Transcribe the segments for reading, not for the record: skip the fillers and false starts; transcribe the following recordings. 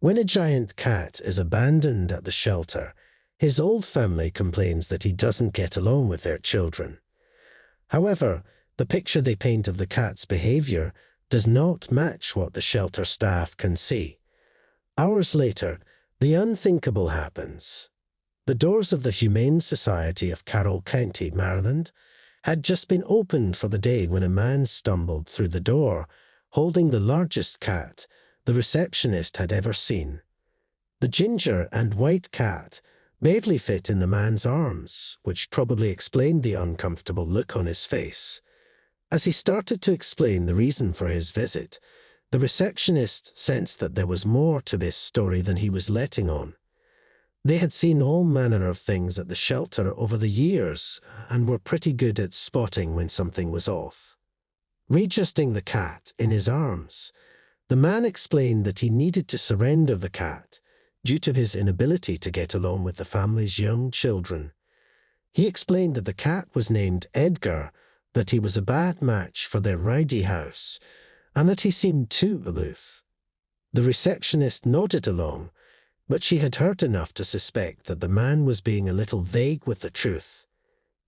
When a giant cat is abandoned at the shelter, his old family complains that he doesn't get along with their children. However, the picture they paint of the cat's behavior does not match what the shelter staff can see. Hours later, the unthinkable happens. The doors of the Humane Society of Carroll County, Maryland, had just been opened for the day when a man stumbled through the door, holding the largest cat the receptionist had ever seen. The ginger and white cat barely fit in the man's arms, which probably explained the uncomfortable look on his face. As he started to explain the reason for his visit, the receptionist sensed that there was more to this story than he was letting on. They had seen all manner of things at the shelter over the years and were pretty good at spotting when something was off. Readjusting the cat in his arms, the man explained that he needed to surrender the cat due to his inability to get along with the family's young children. He explained that the cat was named Edgar, that he was a bad match for their rowdy house, and that he seemed too aloof. The receptionist nodded along, but she had heard enough to suspect that the man was being a little vague with the truth.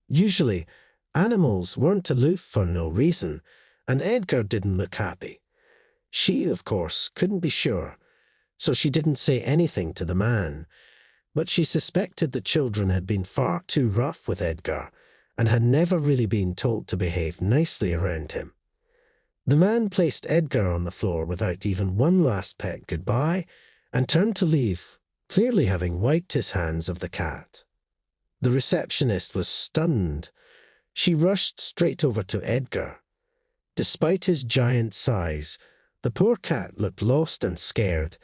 Usually, animals weren't aloof for no reason, and Edgar didn't look happy. She, of course, couldn't be sure, so she didn't say anything to the man, but she suspected the children had been far too rough with Edgar and had never really been told to behave nicely around him. The man placed Edgar on the floor without even one last pet goodbye and turned to leave, clearly having wiped his hands of the cat. The receptionist was stunned. She rushed straight over to Edgar. Despite his giant size, the poor cat looked lost and scared,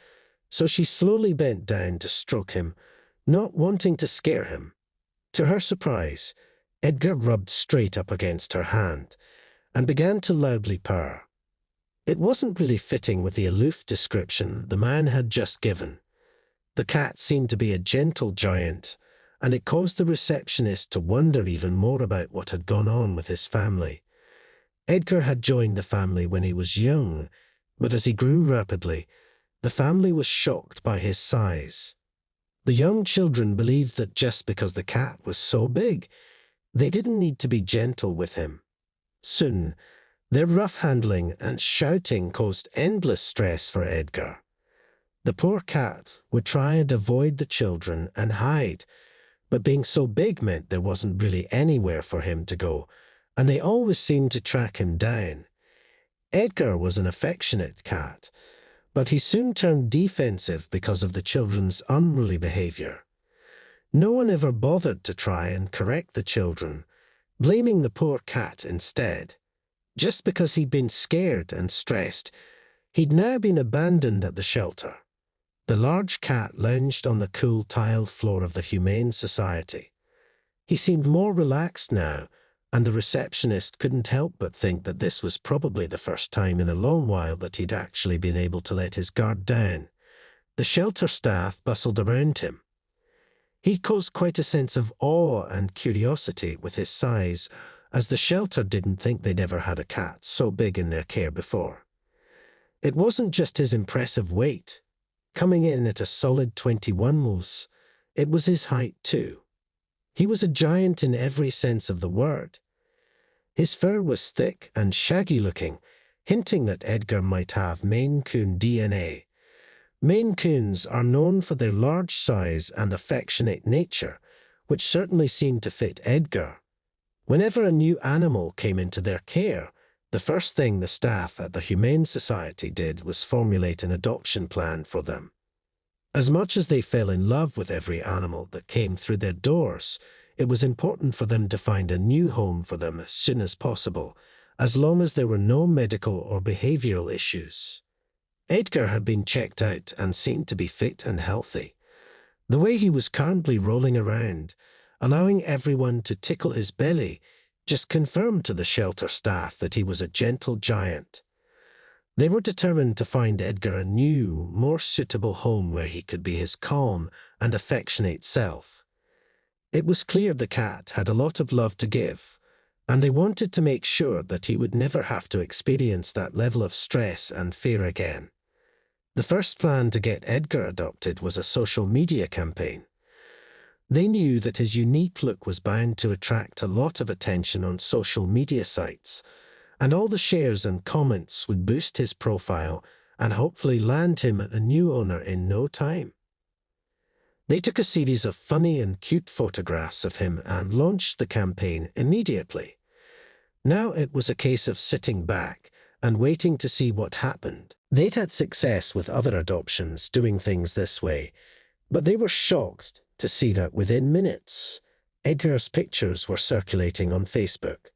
so she slowly bent down to stroke him, not wanting to scare him. To her surprise, Edgar rubbed straight up against her hand and began to loudly purr. It wasn't really fitting with the aloof description the man had just given. The cat seemed to be a gentle giant, and it caused the receptionist to wonder even more about what had gone on with his family. Edgar had joined the family when he was young, but as he grew rapidly, the family was shocked by his size. The young children believed that just because the cat was so big, they didn't need to be gentle with him. Soon, their rough handling and shouting caused endless stress for Edgar. The poor cat would try and avoid the children and hide, but being so big meant there wasn't really anywhere for him to go, and they always seemed to track him down. Edgar was an affectionate cat, but he soon turned defensive because of the children's unruly behavior. No one ever bothered to try and correct the children, blaming the poor cat instead. Just because he'd been scared and stressed, he'd now been abandoned at the shelter. The large cat lounged on the cool tiled floor of the Humane Society. He seemed more relaxed now, and the receptionist couldn't help but think that this was probably the first time in a long while that he'd actually been able to let his guard down. The shelter staff bustled around him. He caused quite a sense of awe and curiosity with his size, as the shelter didn't think they'd ever had a cat so big in their care before. It wasn't just his impressive weight. Coming in at a solid 21 moles, it was his height too. He was a giant in every sense of the word. His fur was thick and shaggy-looking, hinting that Edgar might have Maine Coon DNA. Maine Coons are known for their large size and affectionate nature, which certainly seemed to fit Edgar. Whenever a new animal came into their care, the first thing the staff at the Humane Society did was formulate an adoption plan for them. As much as they fell in love with every animal that came through their doors, it was important for them to find a new home for them as soon as possible, as long as there were no medical or behavioral issues. Edgar had been checked out and seemed to be fit and healthy. The way he was currently rolling around, allowing everyone to tickle his belly, just confirmed to the shelter staff that he was a gentle giant. They were determined to find Edgar a new, more suitable home where he could be his calm and affectionate self. It was clear the cat had a lot of love to give, and they wanted to make sure that he would never have to experience that level of stress and fear again. The first plan to get Edgar adopted was a social media campaign. They knew that his unique look was bound to attract a lot of attention on social media sites, and all the shares and comments would boost his profile and hopefully land him a new owner in no time. They took a series of funny and cute photographs of him and launched the campaign immediately. Now it was a case of sitting back and waiting to see what happened. They'd had success with other adoptions doing things this way, but they were shocked to see that within minutes, Edgar's pictures were circulating on Facebook.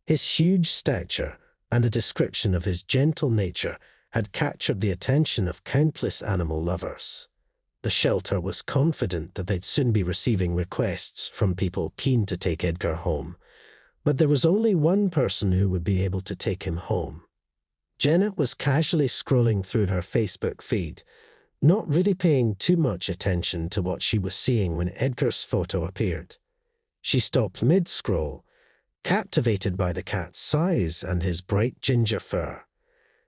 His huge stature and a description of his gentle nature had captured the attention of countless animal lovers. The shelter was confident that they'd soon be receiving requests from people keen to take Edgar home, but there was only one person who would be able to take him home. Jenna was casually scrolling through her Facebook feed, not really paying too much attention to what she was seeing when Edgar's photo appeared. She stopped mid-scroll, captivated by the cat's size and his bright ginger fur.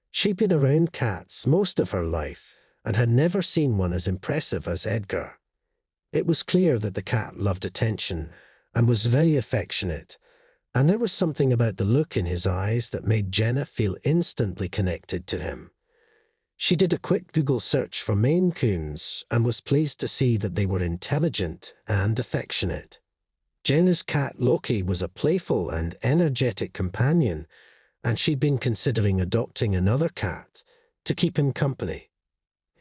She'd been around cats most of her life and had never seen one as impressive as Edgar. It was clear that the cat loved attention and was very affectionate, and there was something about the look in his eyes that made Jenna feel instantly connected to him. She did a quick Google search for Maine Coons and was pleased to see that they were intelligent and affectionate. Jenna's cat Loki was a playful and energetic companion, and she'd been considering adopting another cat to keep him company.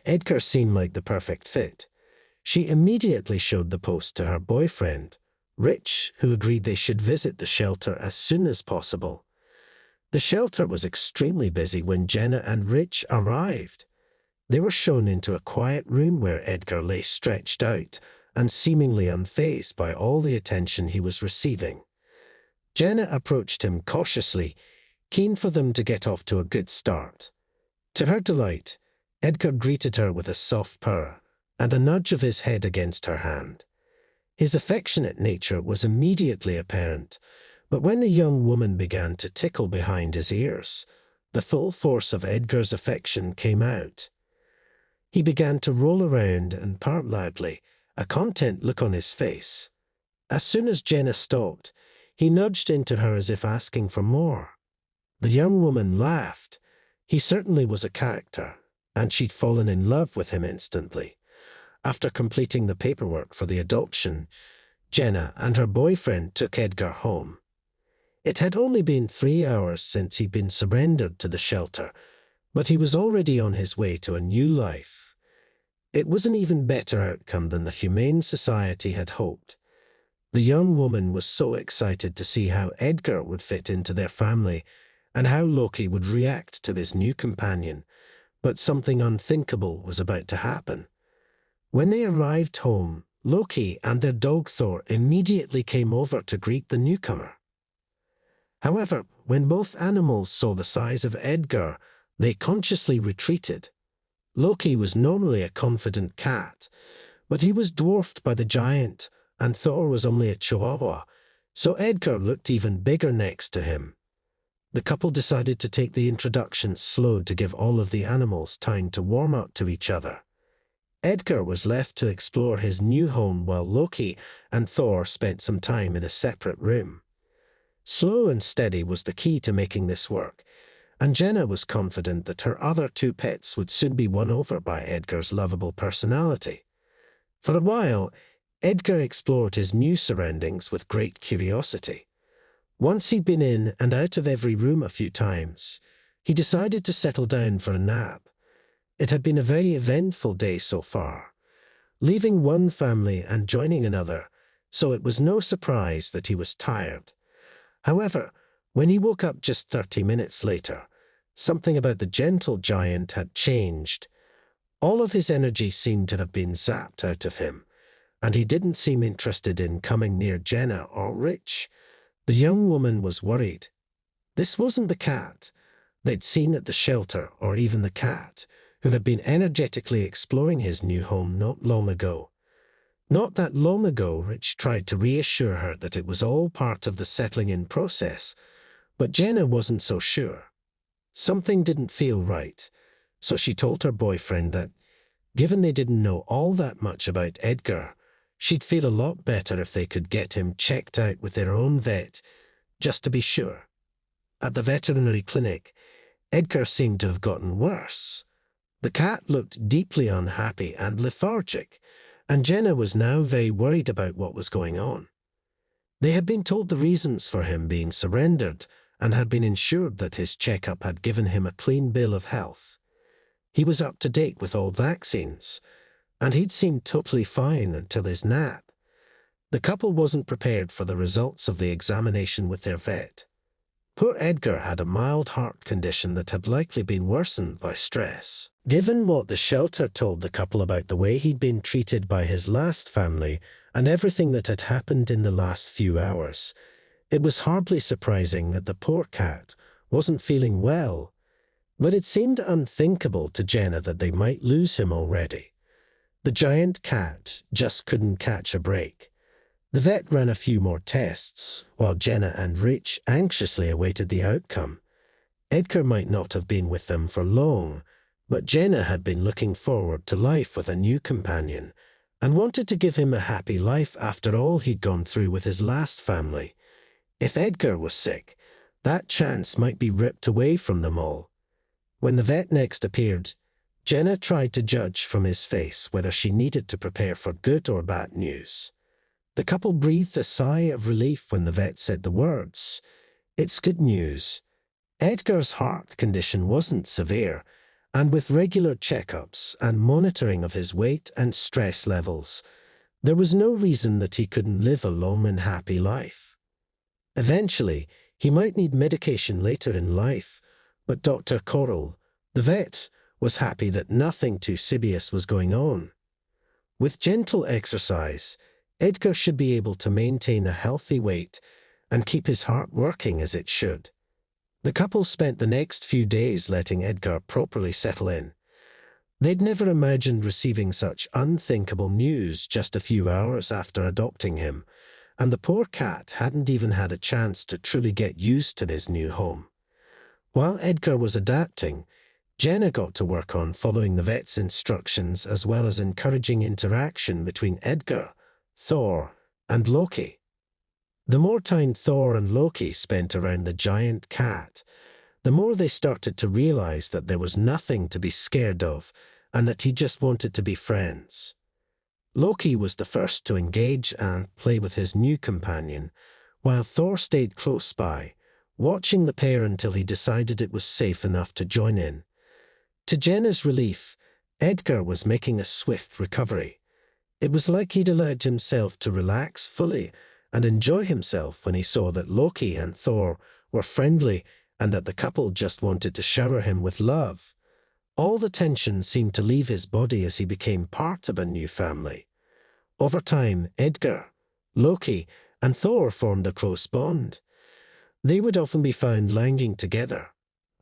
Edgar seemed like the perfect fit. She immediately showed the post to her boyfriend, Rich, who agreed they should visit the shelter as soon as possible. The shelter was extremely busy when Jenna and Rich arrived. They were shown into a quiet room where Edgar lay stretched out and seemingly unfazed by all the attention he was receiving. Jenna approached him cautiously, keen for them to get off to a good start. To her delight, Edgar greeted her with a soft purr and a nudge of his head against her hand. His affectionate nature was immediately apparent, but when the young woman began to tickle behind his ears, the full force of Edgar's affection came out. He began to roll around and purr loudly, a content look on his face. As soon as Jenna stopped, he nudged into her as if asking for more. The young woman laughed. He certainly was a character, and she'd fallen in love with him instantly. After completing the paperwork for the adoption, Jenna and her boyfriend took Edgar home. It had only been 3 hours since he'd been surrendered to the shelter, but he was already on his way to a new life. It was an even better outcome than the Humane Society had hoped. The young woman was so excited to see how Edgar would fit into their family and how Loki would react to his new companion, but something unthinkable was about to happen. When they arrived home, Loki and their dog Thor immediately came over to greet the newcomer. However, when both animals saw the size of Edgar, they consciously retreated. Loki was normally a confident cat, but he was dwarfed by the giant, and Thor was only a chihuahua, so Edgar looked even bigger next to him. The couple decided to take the introduction slow to give all of the animals time to warm up to each other. Edgar was left to explore his new home while Loki and Thor spent some time in a separate room. Slow and steady was the key to making this work, and Jenna was confident that her other two pets would soon be won over by Edgar's lovable personality. For a while, Edgar explored his new surroundings with great curiosity. Once he'd been in and out of every room a few times, he decided to settle down for a nap. It had been a very eventful day so far, leaving one family and joining another, so it was no surprise that he was tired. However, when he woke up just 30 minutes later, something about the gentle giant had changed. All of his energy seemed to have been zapped out of him, and he didn't seem interested in coming near Jenna or Rich. The young woman was worried. This wasn't the cat they'd seen at the shelter, or even the cat who had been energetically exploring his new home not long ago. Not that long ago, Rich tried to reassure her that it was all part of the settling-in process, but Jenna wasn't so sure. Something didn't feel right. So she told her boyfriend that, given they didn't know all that much about Edgar, she'd feel a lot better if they could get him checked out with their own vet, just to be sure. At the veterinary clinic, Edgar seemed to have gotten worse. The cat looked deeply unhappy and lethargic, and Jenna was now very worried about what was going on. They had been told the reasons for him being surrendered and had been ensured that his checkup had given him a clean bill of health. He was up to date with all vaccines, and he'd seemed totally fine until his nap. The couple wasn't prepared for the results of the examination with their vet. Poor Edgar had a mild heart condition that had likely been worsened by stress. Given what the shelter told the couple about the way he'd been treated by his last family and everything that had happened in the last few hours, it was hardly surprising that the poor cat wasn't feeling well. But it seemed unthinkable to Jenna that they might lose him already. The giant cat just couldn't catch a break. The vet ran a few more tests, while Jenna and Rich anxiously awaited the outcome. Edgar might not have been with them for long, but Jenna had been looking forward to life with a new companion and wanted to give him a happy life after all he'd gone through with his last family. If Edgar was sick, that chance might be ripped away from them all. When the vet next appeared, Jenna tried to judge from his face whether she needed to prepare for good or bad news. The couple breathed a sigh of relief when the vet said the words, "It's good news. Edgar's heart condition wasn't severe, and with regular checkups and monitoring of his weight and stress levels, there was no reason that he couldn't live a long and happy life. Eventually, he might need medication later in life, but Dr. Coral, the vet, was happy that nothing too serious was going on. With gentle exercise, Edgar should be able to maintain a healthy weight and keep his heart working as it should." The couple spent the next few days letting Edgar properly settle in. They'd never imagined receiving such unthinkable news just a few hours after adopting him, and the poor cat hadn't even had a chance to truly get used to his new home. While Edgar was adapting, Jenna got to work on following the vet's instructions as well as encouraging interaction between Edgar, Thor, and Loki. The more time Thor and Loki spent around the giant cat, the more they started to realize that there was nothing to be scared of and that he just wanted to be friends. Loki was the first to engage and play with his new companion, while Thor stayed close by, watching the pair until he decided it was safe enough to join in. To Jenna's relief, Edgar was making a swift recovery. It was like he'd allowed himself to relax fully and enjoy himself when he saw that Loki and Thor were friendly and that the couple just wanted to shower him with love. All the tension seemed to leave his body as he became part of a new family. Over time, Edgar, Loki, and Thor formed a close bond. They would often be found lounging together,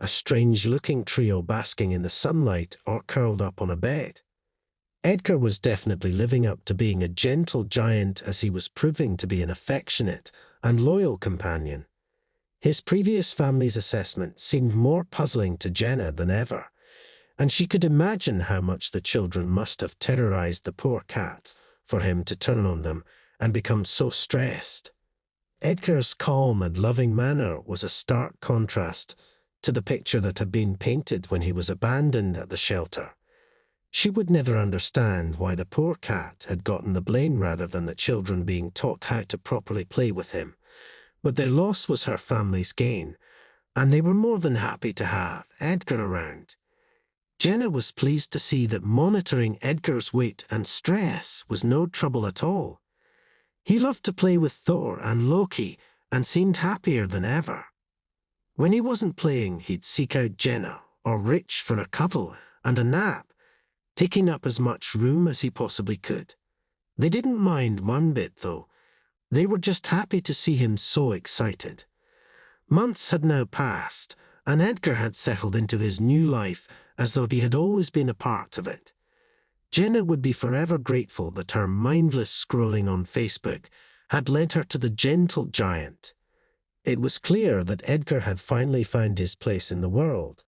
a strange-looking trio basking in the sunlight or curled up on a bed. Edgar was definitely living up to being a gentle giant as he was proving to be an affectionate and loyal companion. His previous family's assessment seemed more puzzling to Jenna than ever, and she could imagine how much the children must have terrorized the poor cat for him to turn on them and become so stressed. Edgar's calm and loving manner was a stark contrast to the picture that had been painted when he was abandoned at the shelter. She would never understand why the poor cat had gotten the blame rather than the children being taught how to properly play with him. But their loss was her family's gain, and they were more than happy to have Edgar around. Jenna was pleased to see that monitoring Edgar's weight and stress was no trouble at all. He loved to play with Thor and Loki and seemed happier than ever. When he wasn't playing, he'd seek out Jenna or Rich for a cuddle and a nap, taking up as much room as he possibly could. They didn't mind one bit, though. They were just happy to see him so excited. Months had now passed, and Edgar had settled into his new life as though he had always been a part of it. Jenna would be forever grateful that her mindless scrolling on Facebook had led her to the gentle giant. It was clear that Edgar had finally found his place in the world.